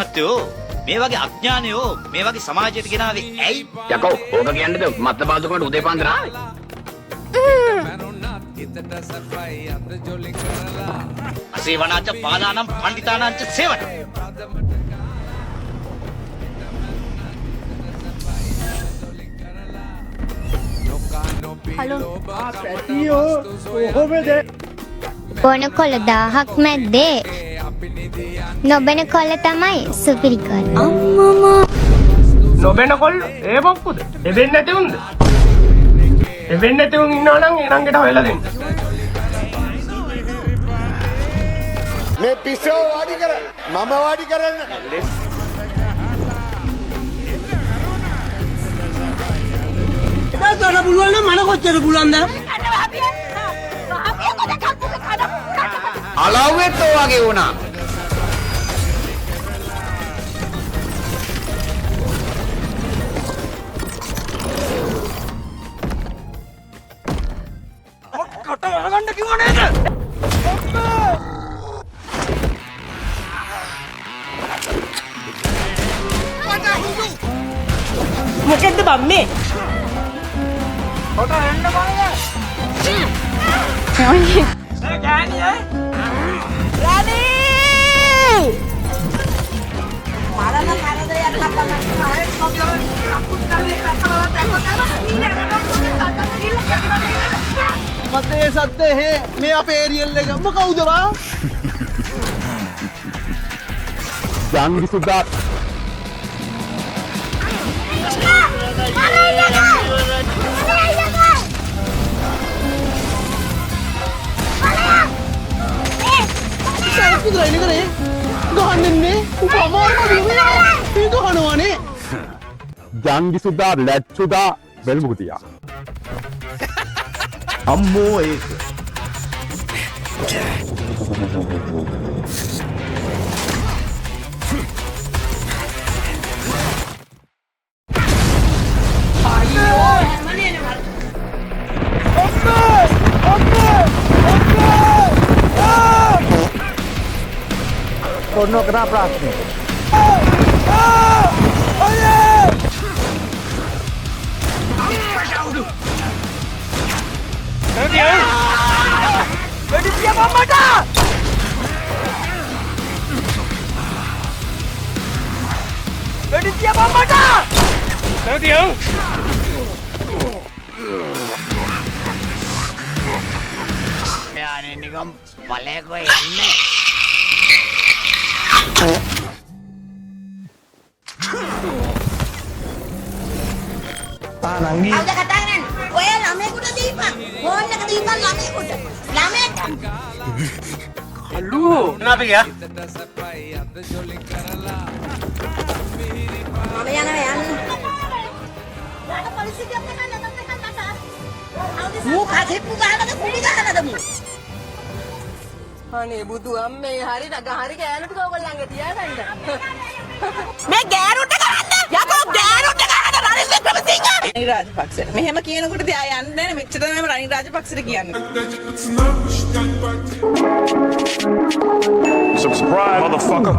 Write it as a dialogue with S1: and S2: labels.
S1: මහත්තයෝ මේ වගේ අඥානයෝ මේ වගේ සමාජයට ගෙනාවේ ඇයි?
S2: යකෝ ඕක කියන්නේද මත්ත බාදුකමට උදේ පාන්දර ආවේ?
S1: අසේවනාච පාලානම් පණ්ඩිතානාංච සේවන.
S3: හලෝ
S4: පැටියෝ කොහොමද?
S3: බොන කොළ 1000ක් මැද්දේ නොබෙන කොළ තමයි සුපිරි කොළ. අම්මා
S4: නොබෙන කොල්ල ඒ බොක්කුද? එබෙන්නේ නැති උන්ද? එබෙන්නේ නැති උන් ඉන්නවා නම් ඒ නංගට හොයලා දෙන්න.
S5: මේ පිස්සෝ වාඩි කර මම වාඩි කරන්න.
S4: ඒක ගන්න පුළුවන් නම් මන කොච්චර පුළුවන්ද?
S2: අලව්වෙත් ඔය වගේ වුණා.
S4: කට වහගන්න කිව්ව නේද? මොකෙන්ද බම්මේ? කොට එන්න බලන්න. ඒ ගෑණියේ. රාණි! මාරන කරදරයක් අත්තමයි. ආයෙත් කොච්චර අපුත් කරේ මතේ සද්දේ හේ මේ අපේ ඒරියල් එක මොකවුද වා?
S5: යන්ගි සුදා
S4: පුදුරයිනේ කරේ ගහන්නේ උපමාරම මේ ගහනවානේ
S5: යන්ගි සුදා ලැට් සුදා බෙල්මුකුතියා
S1: අම්මෝ ඒක.
S4: Kono kena prasni. Ready siap Amanda? Ready siap Amanda? Ready ya?
S1: මෙයානේ නිකම් බලයකෝ යන්නේ.
S4: Nanggi.
S6: Ada katakan, "Oya lamekuට දීපන්." ෆෝන් එක දීපන් ළමයෙකුට. ළමයෙක්.
S4: Lu, kenapa ya?
S6: මම යනවා යන්න. යාට පොලිසියට යන්න නැත්නම් කතා. මූ කසෙප්පු ගහනද කුඩි ගහනද මූ?
S7: අනේ බුදු අම්මේ හරි නගහරි කෑන ටික ඔයගොල්ලන්ගේ තියාගන්න.
S6: මේ ගෑරුට කරන්න. යකෝ ගෑරුට කරන්න රනිල් වික්‍රමසිංහ.
S7: රනිල් රාජපක්ෂ. මෙහෙම කියනකොට තියා යන්නේ නැහැ මෙච්චර තමයි රනිල් රාජපක්ෂට කියන්නේ.
S8: Subscribe, motherfucker.